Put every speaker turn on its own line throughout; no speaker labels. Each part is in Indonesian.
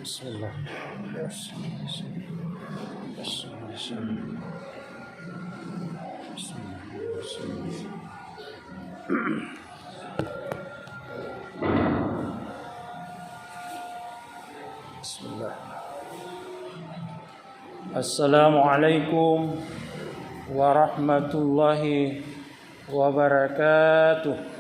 Bismillah. Bismillah. Assalamualaikum warahmatullahi wabarakatuh.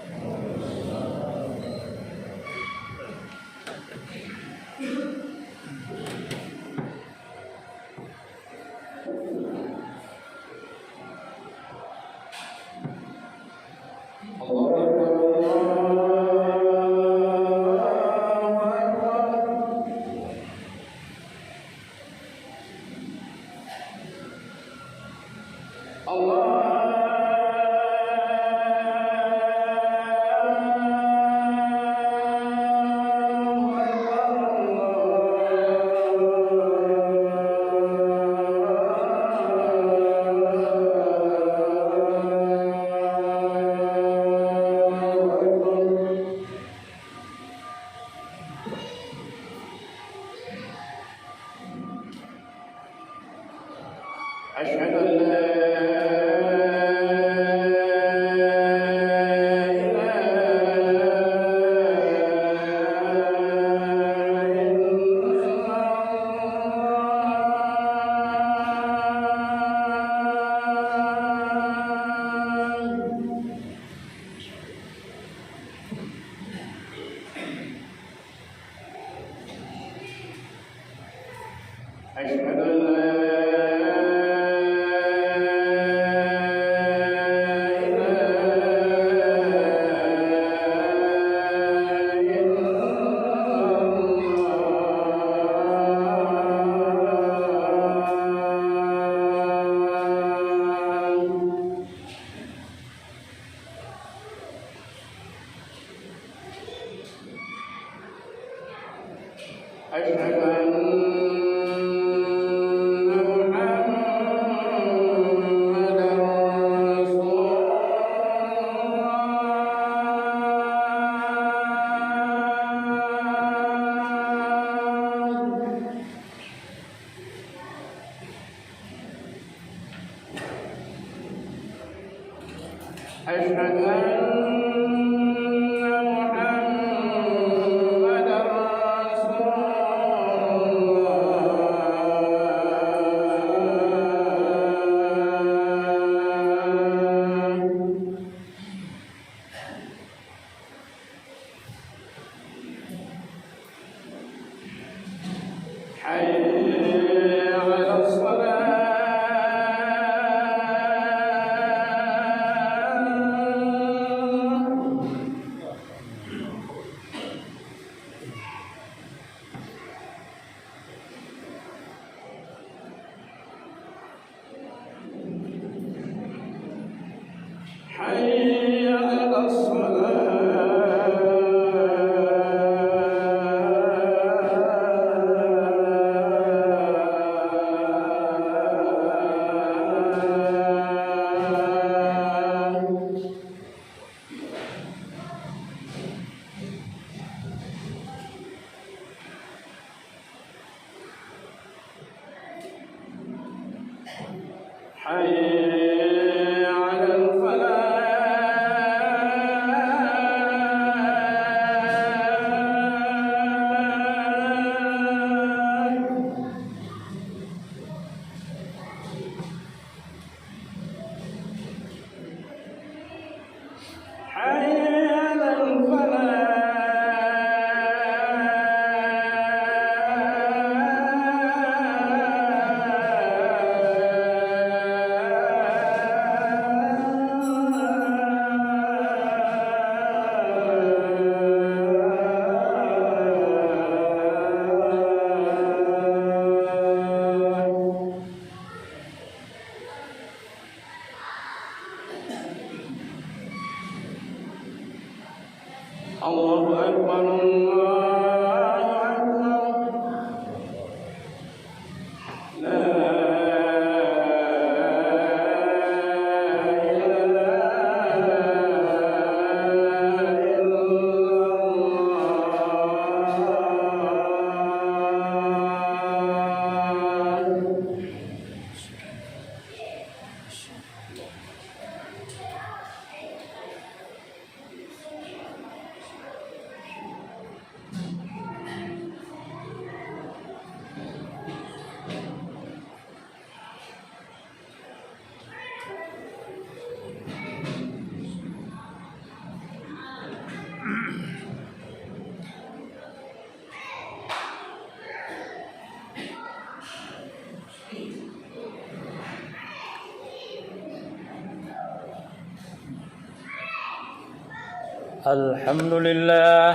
الحمد لله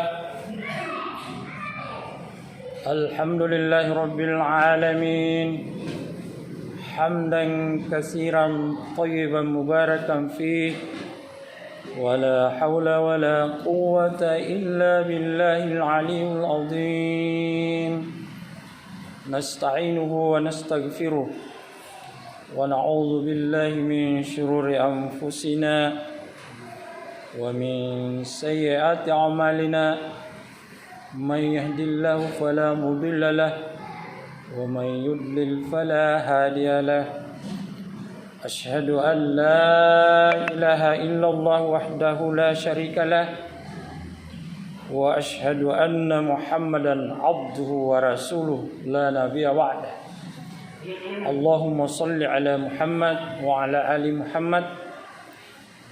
الحمد لله رب العالمين حمدا كثيرا طيبا مباركا فيه ولا حول ولا قوة إلا بالله العلي العظيم نستعينه ونستغفره ونعوذ بالله من شرور أنفسنا ومن سيئات أعمالنا من يهد الله فلا مضل له ومن يضلل فلا هادي له أشهد أن لا إله إلا الله وحده لا شريك له وأشهد أن محمدا عبده ورسوله لا نبي بعده اللهم صل على محمد وعلى آل محمد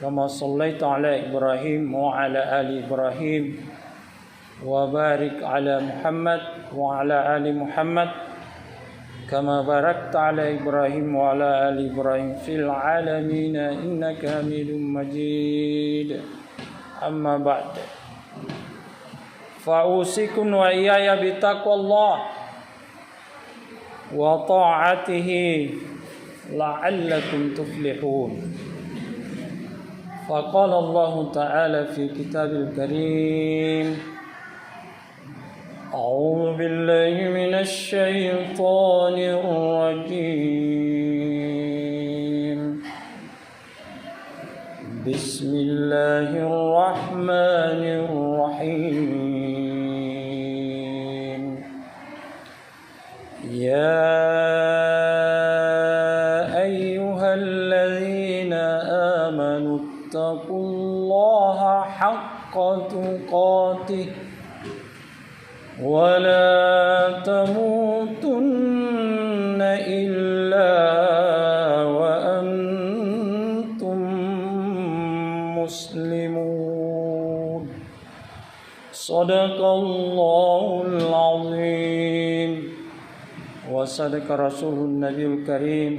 كما صليت على إبراهيم وعلى آل إبراهيم وبارك على محمد وعلى آل محمد كما باركت على إبراهيم وعلى آل إبراهيم في العالمين إنك حميد مجيد أما بعد فأوصيكم وإياي بتقوى الله وطاعته لعلكم تفلحون فقال الله تعالى في كتاب الكريم أعوذ بالله من الشيطان الرجيم بسم الله الرحمن الرحيم يا أيها الذين آمنوا اتقوا الله حق تقاته ولا تموتن إلا وأنتم مسلمون صدق الله العظيم وصدق رسول النبي الكريم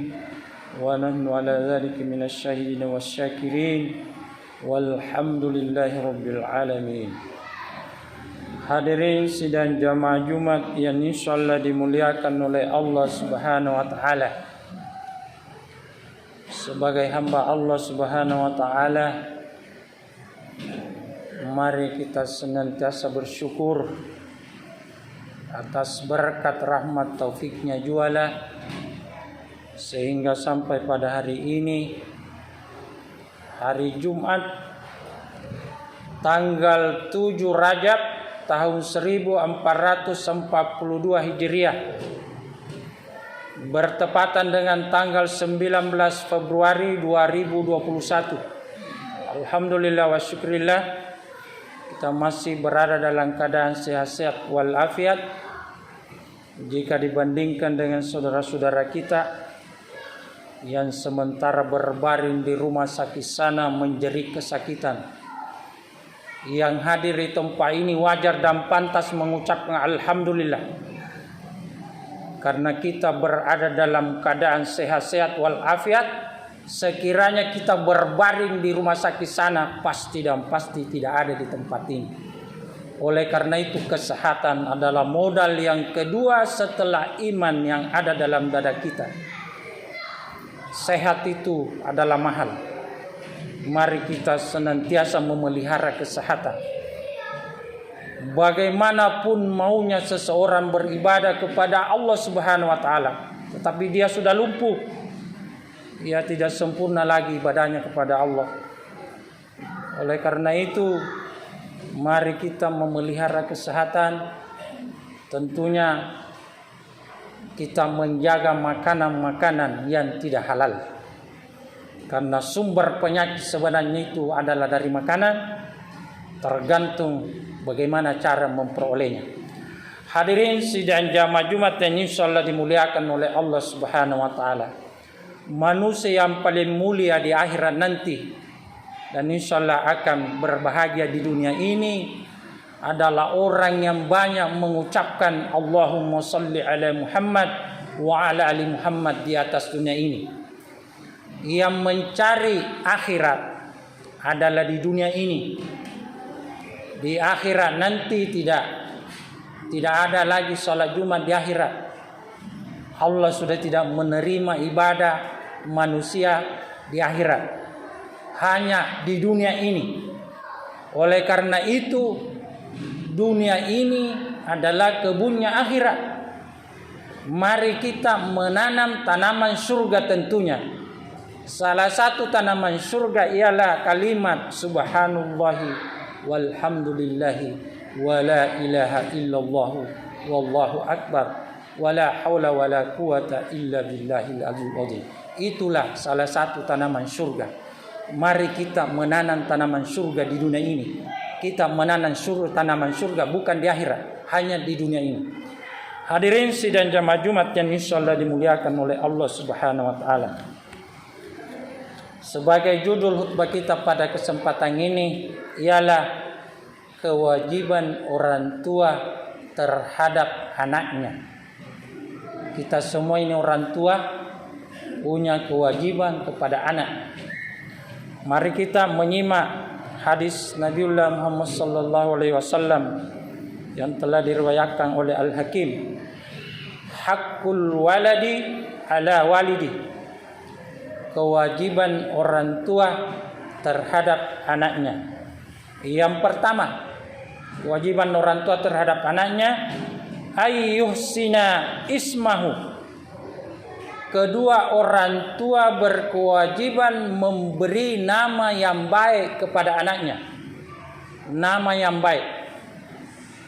ونحن على ذلك من الشاهدين والشاكرين والحمد لله رب العالمين. Hadirin sidang jamaah Jumat yang insyaallah dimuliakan oleh Allah Subhanahu wa taala. Sebagai hamba Allah Subhanahu wa taala, mari kita senantiasa bersyukur atas berkat rahmat taufiknya jualah sehingga sampai pada hari ini, hari Jumat tanggal 7 Rajab tahun 1442 Hijriah, bertepatan dengan tanggal 19 Februari 2021. Alhamdulillah wa syukrillah, kita masih berada dalam keadaan sehat-sehat walafiat jika dibandingkan dengan saudara-saudara kita yang sementara berbaring di rumah sakit sana menjerit kesakitan. Yang hadir di tempat ini wajar dan pantas mengucapkan alhamdulillah, karena kita berada dalam keadaan sehat-sehat walafiat. Sekiranya kita berbaring di rumah sakit sana, pasti dan pasti tidak ada di tempat ini. Oleh karena itu, kesehatan adalah modal yang kedua setelah iman yang ada dalam dada kita. Sehat itu adalah mahal. Mari kita senantiasa memelihara kesehatan. Bagaimanapun maunya seseorang beribadah kepada Allah Subhanahu wa taala, tetapi dia sudah lumpuh, ia tidak sempurna lagi ibadahnya kepada Allah. Oleh karena itu, mari kita memelihara kesehatan. Tentunya kita menjaga makanan-makanan yang tidak halal, karena sumber penyakit sebenarnya itu adalah dari makanan, tergantung bagaimana cara memperolehnya. Hadirin sidang jamaah Jumat yang insyaallah dimuliakan oleh Allah Subhanahu wa taala. Manusia yang paling mulia di akhirat nanti dan insyaallah akan berbahagia di dunia ini adalah orang yang banyak mengucapkan Allahumma salli ala Muhammad wa ala ali Muhammad di atas dunia ini. Yang mencari akhirat adalah di dunia ini. di akhirat nanti tidak ada lagi sholat Jumat di akhirat. Allah sudah tidak menerima ibadah manusia di akhirat, hanya di dunia ini. Oleh karena itu, dunia ini adalah kebunnya akhirat. Mari kita menanam tanaman surga tentunya. Salah satu tanaman surga ialah kalimat subhanallahi walhamdulillahi wa la ilaha illallah wallahu akbar wa la haula wa la quwata illa billahil aliyyil azim. Itulah salah satu tanaman surga. Mari kita menanam tanaman surga di dunia ini. Kita menanam tanaman surga bukan di akhirat, hanya di dunia ini. Hadirin sidang jamaah Jumat yang insyaallah dimuliakan oleh Allah Subhanahu wa taala. Sebagai judul khutbah kita pada kesempatan ini ialah kewajiban orang tua terhadap anaknya. Kita semua ini orang tua punya kewajiban kepada anak. Mari kita menyimak hadis Nabiullah Muhammad sallallahu alaihi wasallam yang telah diriwayatkan oleh Al-Hakim. Haqqul waladi ala walidi. Kewajiban orang tua terhadap anaknya. Yang pertama, kewajiban orang tua terhadap anaknya ayyuhsina ismahu. Kedua orang tua berkewajiban memberi nama yang baik kepada anaknya. Nama yang baik.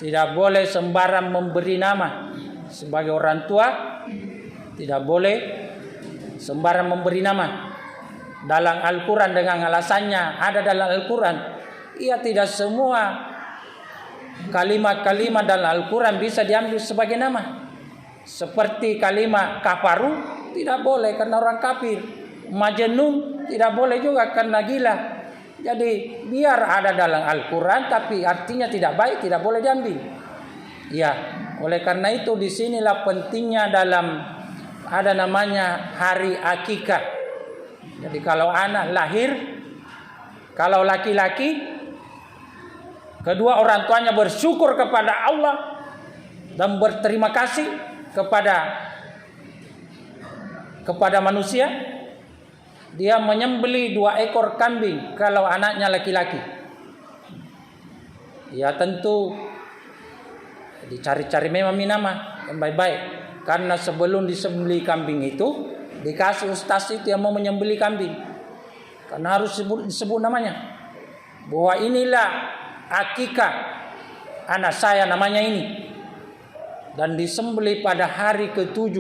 Tidak boleh sembarang memberi nama. Sebagai orang tua tidak boleh sembarang memberi nama. Dalam Al-Quran dengan alasannya ada dalam Al-Quran. Ia tidak semua kalimat-kalimat dalam Al-Quran bisa diambil sebagai nama. Seperti kalimat kafaru tidak boleh karena orang kafir. Majnun tidak boleh juga karena gila. Jadi biar ada dalam Al-Quran tapi artinya tidak baik, tidak boleh diambil. Ya, oleh karena itu disinilah pentingnya dalam ada namanya hari akikah. Jadi kalau anak lahir, kalau laki-laki, kedua orang tuanya bersyukur kepada Allah dan berterima kasih kepada manusia. Dia menyembelih 2 ekor kambing kalau anaknya laki-laki. Ya tentu dicari-cari memang nama yang baik-baik. Karena sebelum disembelih kambing itu dikasih ustaz itu yang mau menyembelih kambing. Karena harus disebut namanya. Bahwa inilah akikah anak saya namanya ini. Dan disembelih pada hari ke-7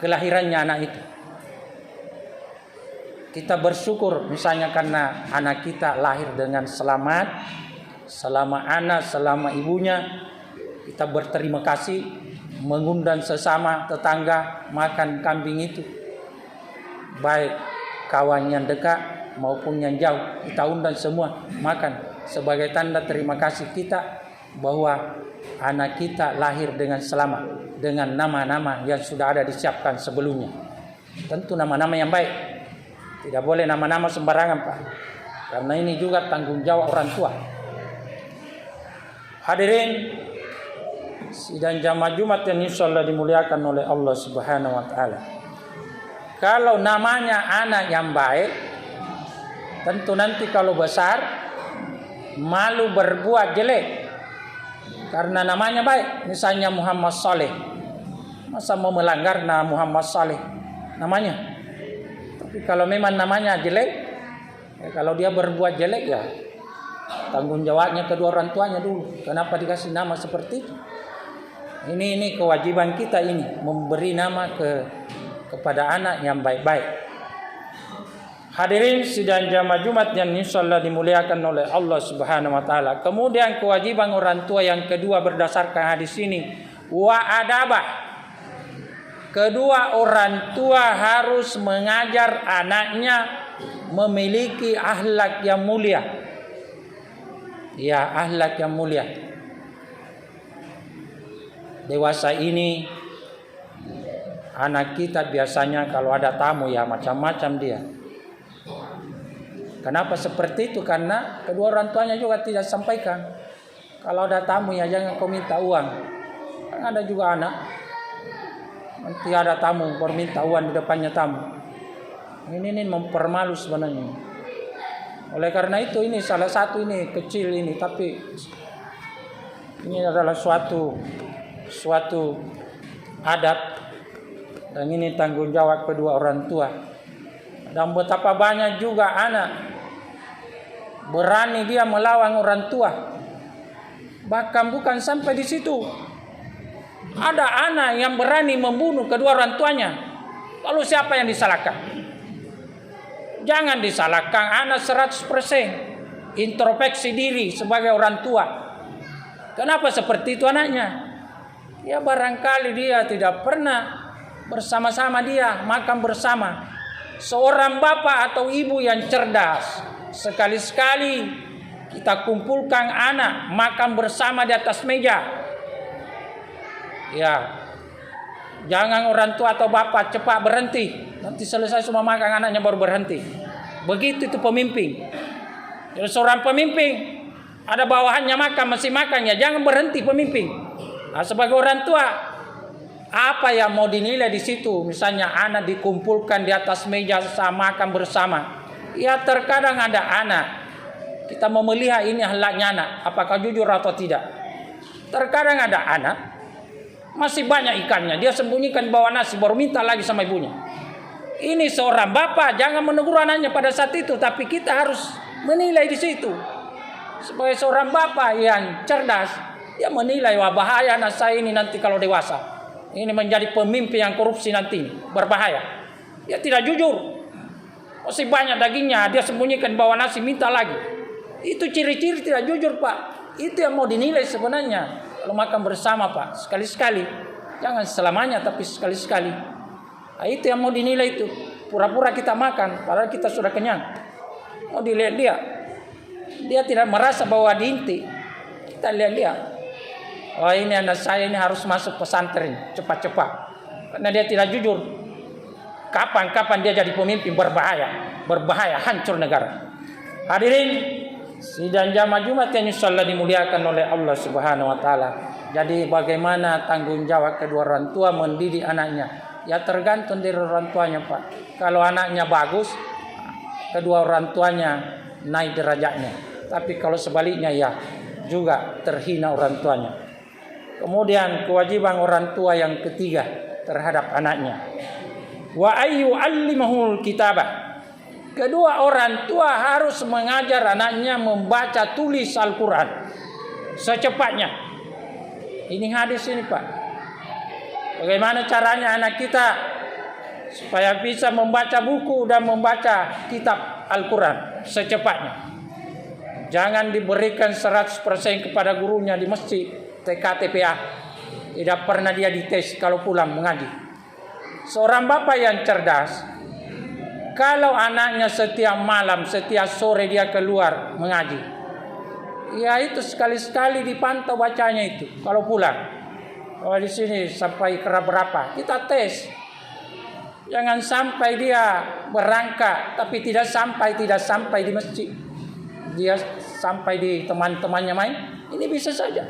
kelahirannya anak itu. Kita bersyukur misalnya karena anak kita lahir dengan selamat, selama anak, selama ibunya. Kita berterima kasih, mengundang sesama tetangga makan kambing itu. Baik kawan yang dekat maupun yang jauh, kita undang semua makan. Sebagai tanda terima kasih kita bahwa anak kita lahir dengan selamat, dengan nama-nama yang sudah ada disiapkan sebelumnya. Tentu nama-nama yang baik. Tidak boleh nama-nama sembarangan, Pak. Karena ini juga tanggung jawab orang tua. Hadirin sidang jamaah Jumat yang insyaallah dimuliakan oleh Allah Subhanahu wa taala. Kalau namanya anak yang baik, tentu nanti kalau besar malu berbuat jelek. Karena namanya baik, misalnya Muhammad Saleh. Masa mau melanggar nama Muhammad Saleh namanya? Tapi kalau memang namanya jelek, ya kalau dia berbuat jelek ya tanggung jawabnya kedua orang tuanya dulu. Kenapa dikasih nama seperti itu? Ini kewajiban kita ini memberi nama kepada anak yang baik-baik. Hadirin sidang jamaah Jumat yang insyaallah dimuliakan oleh Allah Subhanahu wa taala. Kemudian kewajiban orang tua yang kedua berdasarkan hadis ini wa adabah. Kedua orang tua harus mengajar anaknya memiliki akhlak yang mulia. Ya, akhlak yang mulia. Dewasa ini anak kita biasanya kalau ada tamu ya macam-macam dia. Kenapa seperti itu? Karena kedua orang tuanya juga tidak sampaikan. Kalau ada tamu ya jangan kau minta uang. Kan ada juga anak. Nanti ada tamu berminta uang di depannya tamu. Ini mempermalu sebenarnya. Oleh karena itu ini salah satu ini kecil ini, tapi ini adalah suatu adab dan ini tanggung jawab kedua orang tua. Dan betapa banyak juga anak berani dia melawan orang tua. Bahkan bukan sampai di situ. Ada anak yang berani membunuh kedua orang tuanya. Lalu siapa yang disalahkan? Jangan disalahkan anak 100%. Introspeksi diri sebagai orang tua. Kenapa seperti itu anaknya? Ya barangkali dia tidak pernah bersama-sama dia makan bersama. Seorang bapak atau ibu yang cerdas, sekali-sekali kita kumpulkan anak makan bersama di atas meja. Ya, jangan orang tua atau bapak cepat berhenti. Nanti selesai semua makan anaknya baru berhenti. Begitu itu pemimpin. Jadi seorang pemimpin ada bawahannya makan masih makan ya jangan berhenti pemimpin. Nah, sebagai orang tua apa yang mau dinilai di situ? Misalnya anak dikumpulkan di atas meja sama makan bersama. Ya terkadang ada anak kita mau melihat ini akhlaknya anak, apakah jujur atau tidak. Terkadang ada anak masih banyak ikannya, dia sembunyikan bawa nasi baru minta lagi sama ibunya. Ini seorang bapak jangan menegur anaknya pada saat itu, tapi kita harus menilai di situ. Sebagai seorang bapak yang cerdas, dia menilai wah bahaya anak saya ini nanti kalau dewasa. Ini menjadi pemimpin yang korupsi nanti, berbahaya. Dia tidak jujur. Masih banyak dagingnya, dia sembunyikan bawa nasi minta lagi. Itu ciri-ciri tidak jujur, Pak. Itu yang mau dinilai sebenarnya. Kalau makan bersama, Pak, sekali-sekali. Jangan selamanya, tapi sekali-sekali. Nah, itu yang mau dinilai itu. Pura-pura kita makan, padahal kita sudah kenyang. Mau dilihat dia. Dia tidak merasa bahwa diinti. Kita lihat dia. Oh ini anak saya ini harus masuk pesantren cepat-cepat. Karena dia tidak jujur. Kapan-kapan dia jadi pemimpin berbahaya, hancur negara. Hadirin, sidang jamaah Jumat yang insyaallah dimuliakan oleh Allah Subhanahu wa taala. Jadi bagaimana tanggung jawab kedua orang tua mendidik anaknya? Ya tergantung dari orang tuanya, Pak. Kalau anaknya bagus, kedua orang tuanya naik derajatnya. Tapi kalau sebaliknya ya juga terhina orang tuanya. Kemudian kewajiban orang tua yang ketiga terhadap anaknya. Wa ayyu'allimahul kitabah. Kedua orang tua harus mengajar anaknya membaca tulis Al-Quran secepatnya. Ini hadis ini, Pak. Bagaimana caranya anak kita supaya bisa membaca buku dan membaca kitab Al-Quran secepatnya. Jangan diberikan 100% kepada gurunya di masjid TKTPA. Tidak pernah dia dites kalau pulang mengaji. Seorang bapak yang cerdas, kalau anaknya setiap malam, setiap sore dia keluar mengaji, ya itu sekali-sekali dipantau bacanya itu. Kalau pulang, kalau di sini sampai kira berapa, kita tes. Jangan sampai dia berangkat tapi tidak sampai di masjid. Dia sampai di teman-temannya main. Ini bisa saja.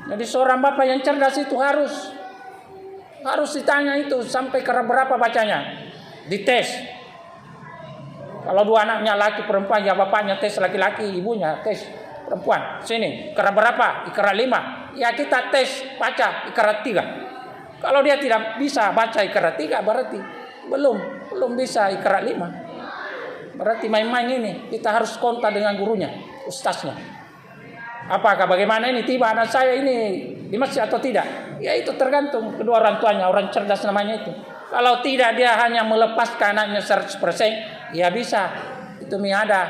Jadi seorang bapak yang cerdas itu harus ditanya itu sampai kira berapa bacanya. Dites. Kalau dua anaknya laki perempuan, ya bapaknya tes laki-laki, ibunya tes perempuan. Sini, ikrar berapa? Ikrar 5. Ya kita tes baca ikrar 3. Kalau dia tidak bisa baca ikrar 3 berarti belum bisa ikrar 5. Berarti main-main ini. Kita harus kontak dengan gurunya, ustaznya. Apakah bagaimana ini tiba anak saya ini di masjid atau tidak? Ya itu tergantung kedua orang tuanya, orang cerdas namanya itu. Kalau tidak dia hanya melepaskan anaknya 100%, ya bisa. Itu ada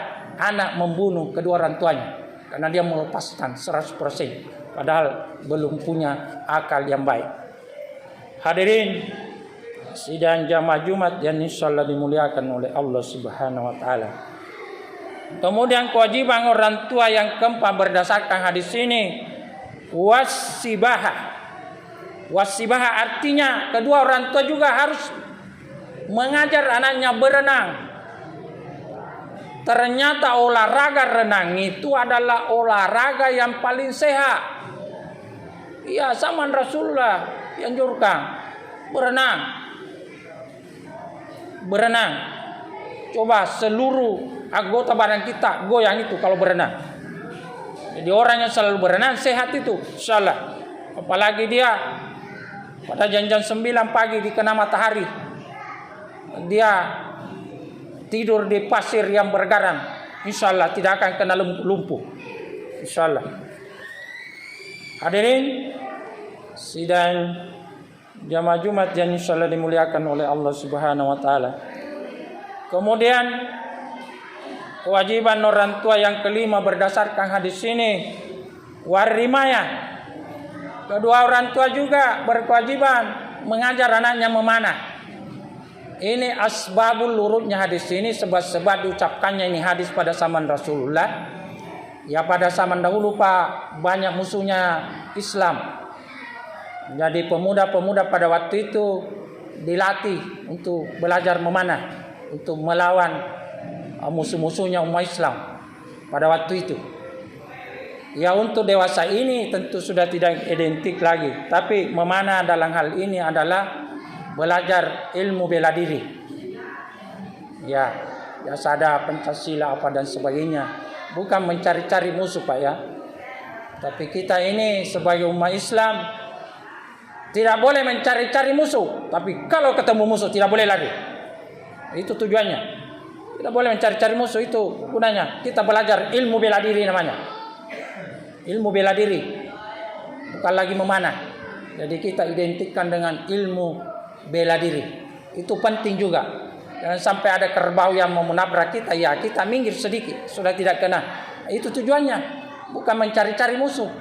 anak membunuh kedua orang tuanya karena dia melepaskan 100%, padahal belum punya akal yang baik. Hadirin sidang jamaah Jumat yang insyaallah dimuliakan oleh Allah Subhanahu wa taala. Kemudian kewajiban orang tua yang keempat berdasarkan hadis ini wasibah. Wasibah artinya kedua orang tua juga harus mengajar anaknya berenang. Ternyata olahraga renang itu adalah olahraga yang paling sehat. Ya, zaman Rasulullah dianjurkan berenang. Coba seluruh anggota badan kita goyang itu kalau berenang. Jadi orang yang selalu berenang sehat itu, insyaallah. Apalagi dia pada jam-jam 9 pagi di kena matahari, dia tidur di pasir yang bergaram, insyaallah tidak akan kena lumpuh, insyaallah. Hadirin sidang jamaah Jumat yang insyaallah dimuliakan oleh Allah Subhanahu wa taala. Kemudian kewajiban orang tua yang kelima berdasarkan hadis ini, warimaya. Kedua orang tua juga berkewajiban mengajar anaknya memanah. Ini asbabul lurutnya hadis ini, sebab-sebab diucapkannya ini hadis pada zaman Rasulullah. Ya, pada zaman dahulu Pak, banyak musuhnya Islam. Jadi pemuda-pemuda pada waktu itu dilatih untuk belajar memanah, untuk melawan musuh-musuhnya umat Islam pada waktu itu. Ya, untuk dewasa ini tentu sudah tidak identik lagi, tapi memanah dalam hal ini adalah belajar ilmu bela diri. Ya, ada Pancasila apa dan sebagainya. Bukan mencari-cari musuh Pak ya. Tapi kita ini sebagai umat Islam tidak boleh mencari-cari musuh, tapi kalau ketemu musuh tidak boleh lari. Itu tujuannya. Tidak boleh mencari-cari musuh, itu gunanya. Kita belajar ilmu bela diri namanya. Ilmu bela diri. Bukan lagi memanah. Jadi kita identikkan dengan ilmu bela diri. Itu penting juga. Jangan sampai ada kerbau yang mau menabrak kita, ya kita minggir sedikit, sudah tidak kena. Itu tujuannya. Bukan mencari-cari musuh.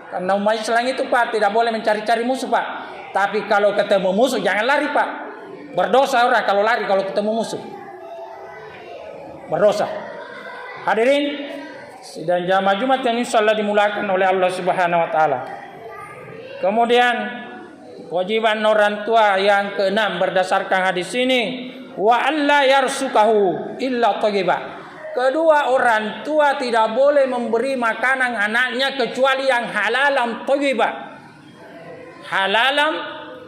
Karena umat Islam itu Pak tidak boleh mencari-cari musuh Pak. Tapi kalau ketemu musuh jangan lari Pak. Berdosa orang kalau lari kalau ketemu musuh. Berdosa. Hadirin sidang jamaah Jumat yang insyaallah dimulakan oleh Allah Subhanahu wa taala. Kemudian kewajiban orang tua yang keenam berdasarkan hadis ini, wa alla yarsukahu illa thayyiba. Kedua orang tua tidak boleh memberi makanan anaknya kecuali yang halalam thayyiba. Halalam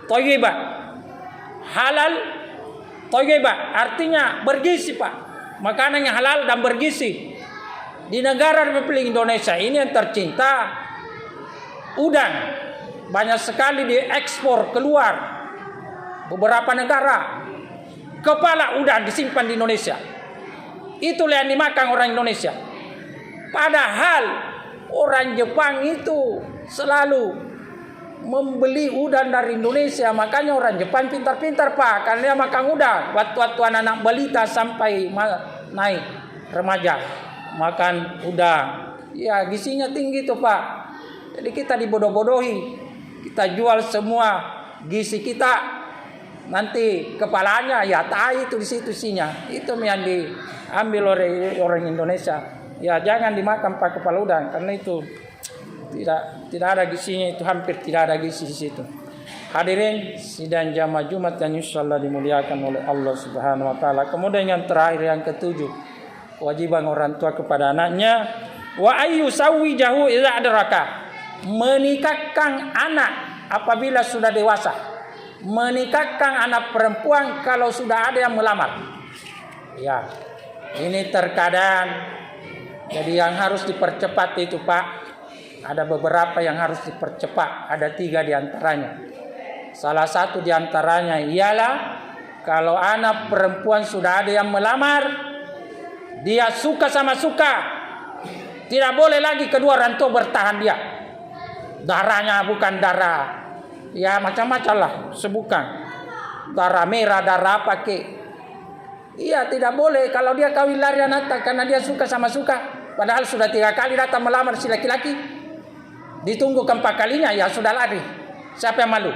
thayyiba. Halal thayyiba artinya bergizi Pak. Makanan yang halal dan bergizi. Di negara Republik Indonesia ini yang tercinta, udang banyak sekali diekspor keluar beberapa negara. Kepala udang disimpan di Indonesia. Itulah yang dimakan orang Indonesia. Padahal orang Jepang itu selalu membeli udang dari Indonesia. Makanya orang Jepang pintar-pintar Pak, karena dia makan udang. Waktu-waktu anak-anak balita sampai naik remaja makan udang. Ya, gizinya tinggi tuh Pak. Jadi kita dibodoh-bodohi. Kita jual semua gizi kita. Nanti kepalanya ya tai itu di situ isinya. Itu yang diambil oleh orang Indonesia. Ya jangan dimakan Pak kepala udang karena itu tidak ada gizinya, itu hampir tidak ada gizi di situ. Hadirin sidang jamaah Jumat yang insyaallah dimuliakan oleh Allah Subhanahu wa taala. Kemudian yang terakhir yang ketujuh, kewajiban orang tua kepada anaknya, wa ayyu sawwijahu idza adraka. Menikahkan anak apabila sudah dewasa. Menikahkan anak perempuan kalau sudah ada yang melamar. Ya, ini terkadang jadi yang harus dipercepat itu Pak. Ada beberapa yang harus dipercepat. Ada 3 diantaranya. Salah satu diantaranya ialah kalau anak perempuan sudah ada yang melamar, dia suka sama suka, tidak boleh lagi kedua orang tua bertahan dia. Darahnya bukan darah, ya macam-macam lah sebutan. Darah merah, darah apa ke? Iya tidak boleh kalau dia kawin lari anak karena dia suka sama suka. Padahal sudah 3 kali datang melamar si laki-laki. Ditunggu keempat kalinya ya sudah lari. Siapa yang malu?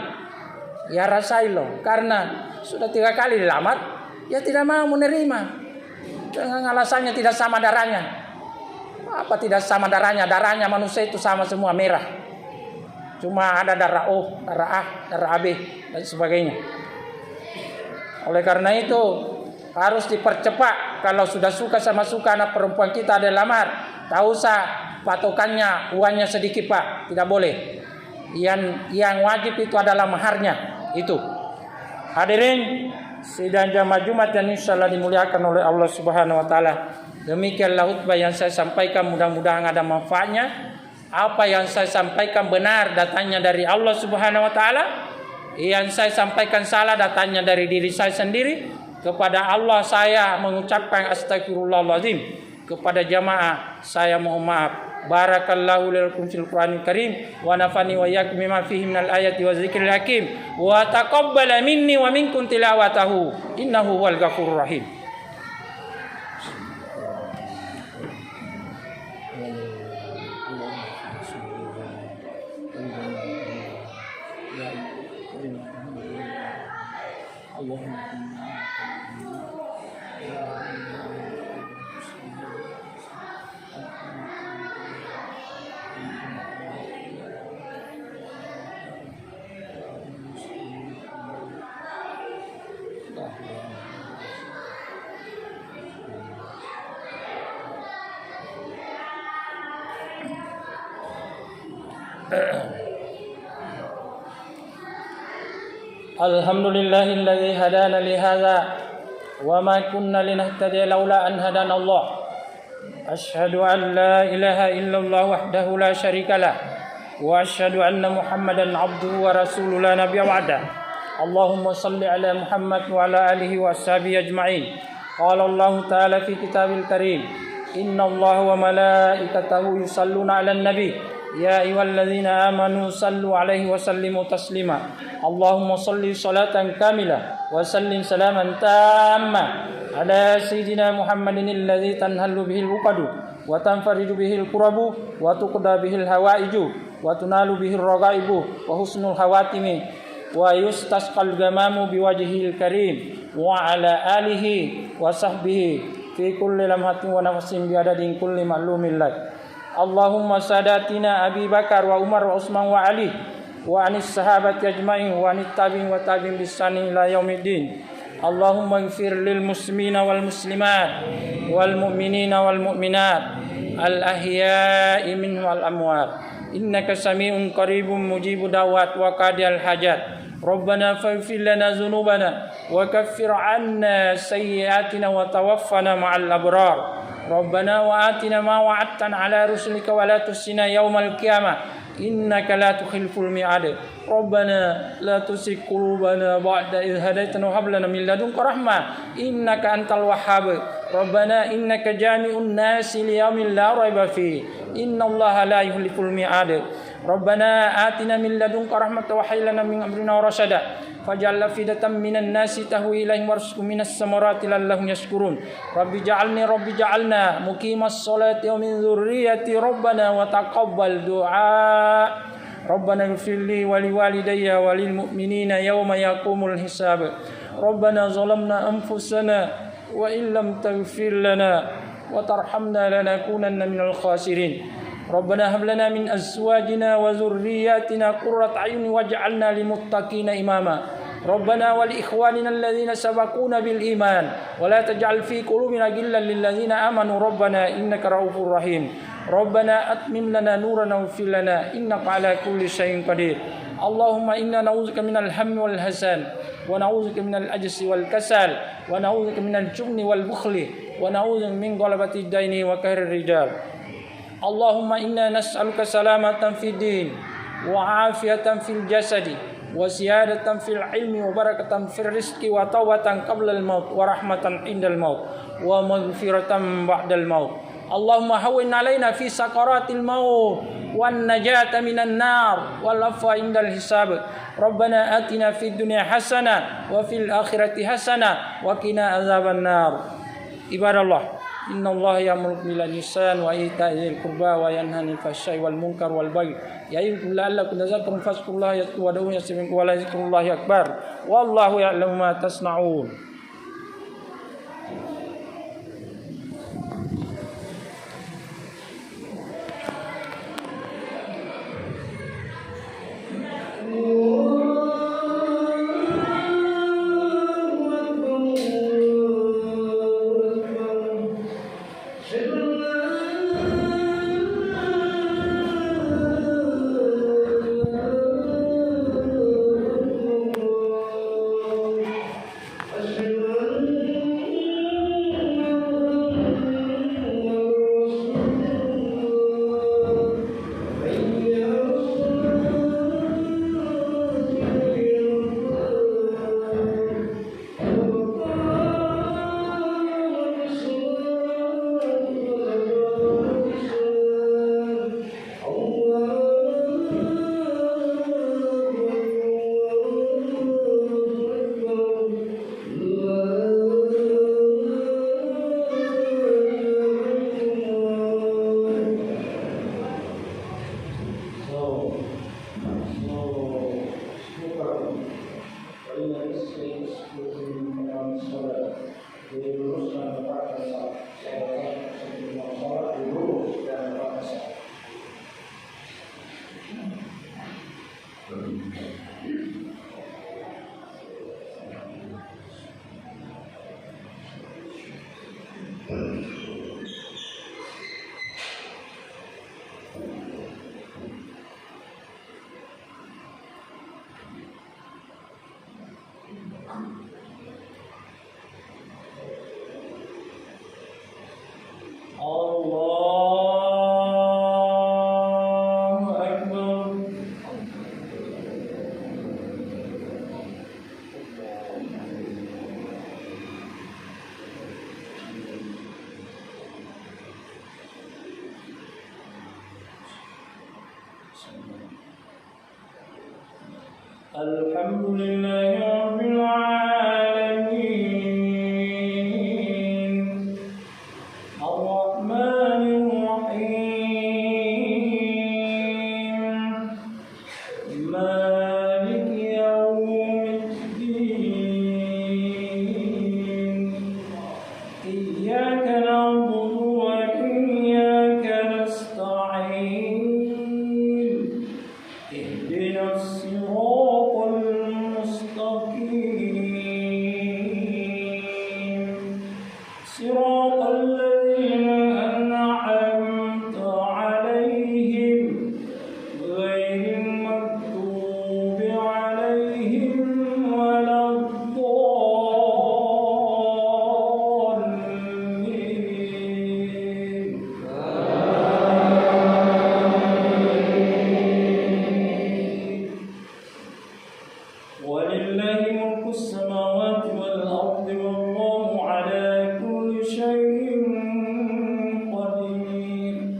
Ya rasain loh. Karena sudah 3 kali dilamar, ya tidak mau menerima. Dengan alasannya tidak sama darahnya. Apa tidak sama darahnya? Darahnya manusia itu sama semua merah. Cuma ada darah O, darah A, darah AB dan sebagainya. Oleh karena itu harus dipercepat kalau sudah suka anak perempuan kita ada lamar, tak usah patokannya uangnya sedikit Pak, tidak boleh. Yang wajib itu adalah maharnya itu. Hadirin sidang jamaah Jumat yang insyaallah dimuliakan oleh Allah Subhanahu wa taala. Demikianlah khutbah yang saya sampaikan, mudah-mudahan ada manfaatnya. Apa yang saya sampaikan benar datangnya dari Allah Subhanahu wa taala. Yang saya sampaikan salah datangnya dari diri saya sendiri. Kepada Allah saya mengucapkan astagfirullahaladzim. Kepada jamaah saya mohon maaf. Barakallahu lakum fil Qur'anil Karim wa nafani wa iyyakum bima fihi minal ayati wa dzikril hakim wa taqabbala minni wa minkum tilawatahu innahu huwal ghafurur rahim. Alhamdulillahilladzi hadana li hadza wa ma kunna linahtadiya laula an hadana Allah. Asyhadu an la ilaha illallah wahdahu la syarikalah wa asyhadu anna Muhammadan abduhu wa rasuluhu la nabiyya ba'da. Allahumma shalli ala Muhammad wa ala alihi wa ashabihi ajma'in. Qala Allah ta'ala fi kitabil karim, inna Allah wa malaikatahu yusalluna 'alan nabi. Ya ayyuhalladzina amanu sallu 'alaihi wa sallimu taslima. Allahumma shalli salatan kamilah wa sallim salaman tamma ala sayyidina Muhammadin alladzi tanhallu bihil uqadu wa tanfaridu bihil qurabu wa tuqda bihil hawaiju wa tunalu bihil ragaibu wa husnul khawatimi wa yustasqal gamamu biwajhil karim wa ala alihi wa sahbihi fi kulli lamhatin wa nafasin bi adadin kulli ma'lumin lak. Allahumma sadatina Abi Bakar wa Umar wa Utsman wa Ali wa anis sahabati ajma'in wa anit tabi'in wa tabi'in bisani ila yaumiddin. Allahumma ighfir lil muslimina wal muslimat wal mu'minina wal mu'minat al ahya'i minhum wal amwat innaka sami'un qaribun mujibud da'wat wa qadiyal hajat. Rabbana faghfir lana dzunubana wa kaffir 'anna sayyi'atina wa tawaffana ma'al abrar. Rabbana wa atina ma wa'adtana 'ala rusulika wa la tusina yaumal qiyamah innaka la tukhliful mi'ad. Rabbana la tuzigh qulubana ba'da idh hadaitana wa hab lana min ladunka rahmah innaka antal wahhab. Rabbana innaka jami'un nasi liyaumin la raiba fi innallaha la yukhliful mi'ad. Rabbana atina min ladunka rahmatan wa hayy lana min amrina rasyada faj'al afidatan minan nasi tahwi ilaihim warzuqhum minas samarati la'allahum yashkurun. Rabbi ja'alna muqimas sholati wa min dzurriyyati rabbana wa taqabbal du'a. Rabbana ighfir li wa liwalidayya wa lil mu'minina yawma yaqumul hisab. Rabbana zalamna anfusana wa in lam taghfir lana wa tarhamna lanakunanna minal khasirin. Rabbana hab lana min azwajina wa dzurriyyatina qurrata a'yun waj'alna lil muttaqina imama. Rabbana wa li ikhwanina alladhina sabaquna bil iman wa la taj'al fi qulubina ghillan lil ladzina amanu rabbana innaka ra'ufur rahim. Rabbana atmim lana nurana waghfir lana innaka ala kulli syai'in qadir. Allahumma inna na'udzubika minal hammi wal hazan wa na'udzubika minal ajzi wal kasal wa na'udzubika minal jubni wal bukhli wa na'udzubika min ghalabati daini wa qahrir rijal. Allahumma inna nas'aluka salamatan fid din wa afiyatan fil jasadi wa ziyadatan fil ilmi wa barakatan fil rizqi wa tawbatan qabla al maut wa rahmatan indal maut wa maghfiratan ba'dal maut. Allahumma hawwin alaina fi sakaratil maut wan najata minan nar wal afwa indal hisab. Rabbana atina fid dunya hasanah wa fil akhirati hasanah wa qina azaban nar. Ibadallah, innallaha ya'muru bil ihsani wa ita'i dzil qurba wa yanha 'anil fahsya'i wal munkar wal baghi ya'idukum la'allakum tadhakkarun fazkurullaha yadhkurkum wa ud'uuhu yastajib lakum wa la dzikrullahi akbar wallahu ya'lamu ma tasna'un. Alhamdulillahi Rabbil Alamin Ar-Rahmanir Rahim Maliki Yawmiddin Iyyaka na'budu wa iyyaka nasta'in Ihdinas siratal mustaqim Siratal ladzina an'amta 'alaihim ghairil maghdubi 'alaihim waladdallin Walillahi mulku samawati wal ardi wallahu ala kulli syai'in qadir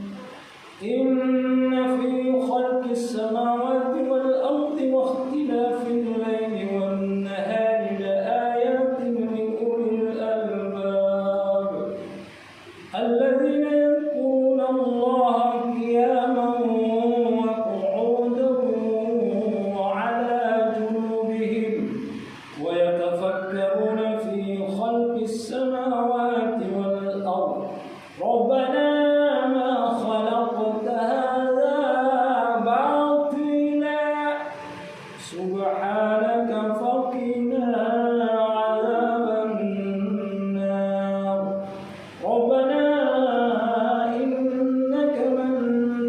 Inna fi khalqis samawati wal ardi wa ikhtilafil layli wan nahari laayatin li ulil albab الذين يذكرون الله قياما وقعودا وعلى جنوبهم ويتفكرون في خلق السماوات والأرض ربنا ما خلقت هذا باطلا سبحانك فقنا عذاب النار ربنا إنك من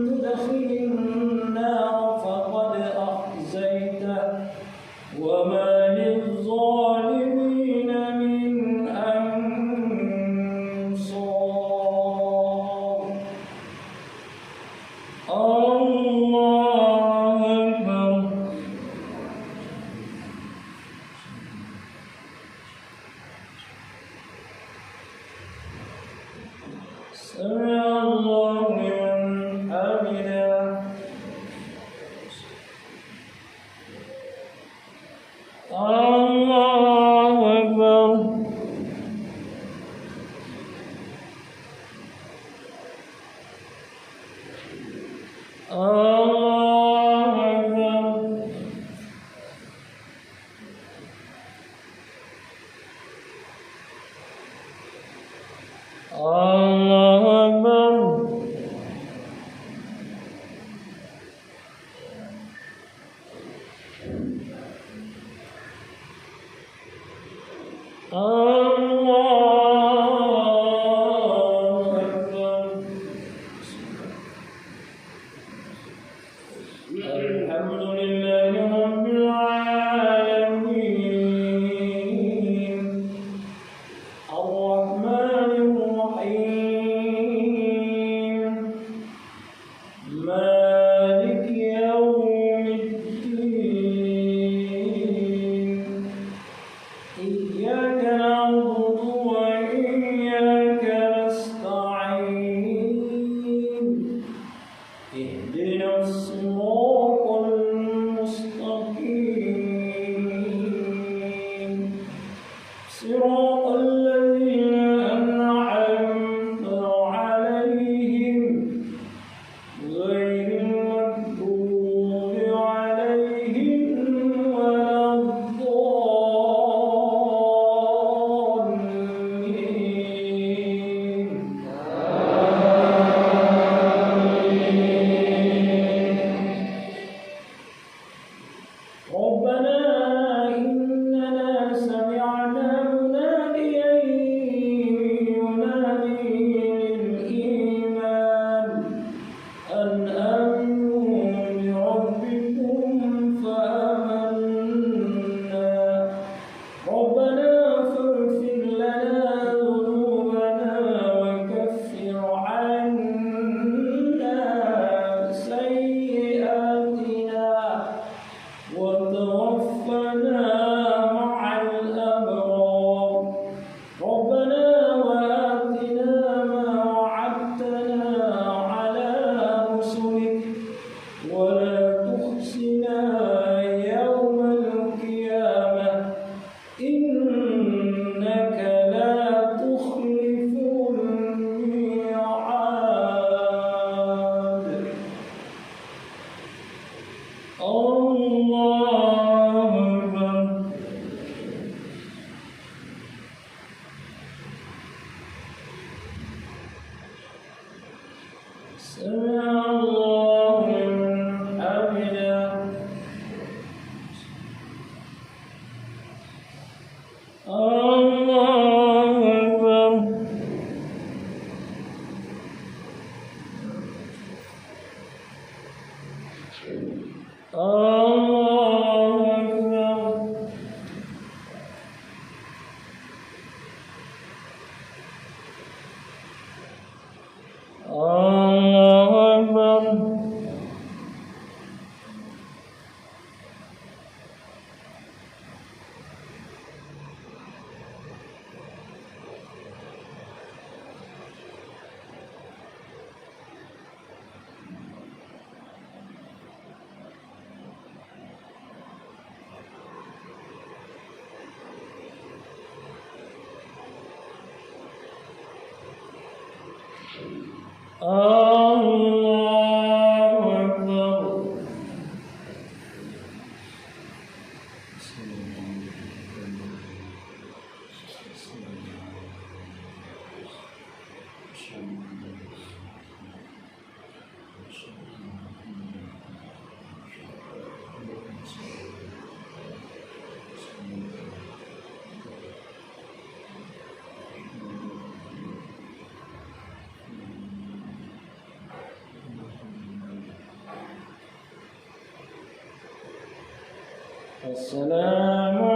تدخل النار فقد أخزيته وما للظالمين من أنصار الله أكبر سمع الله لمن حمده الله أكبر الله أكبر الله أكبر الله أكبر الحمد لله رب العالمين الرحمن الرحيم مالك يوم الدين إياك نعبد ربنا إننا سمعنا مناديا ينادي للإيمان أن آمنوا بربكم فآمنا ربنا فاغفر لنا ذنوبنا وكفر عنا سيئاتنا وتوفنا مع الأبرار ربنا وآتنا ما وعدتنا على رسلك ولا تخزنا يوم القيامة إنك لا تخلف الميعاد الله أكبر سمع الله لمن حمده الله أكبر الله أكبر الله أكبر الله أكبر السلام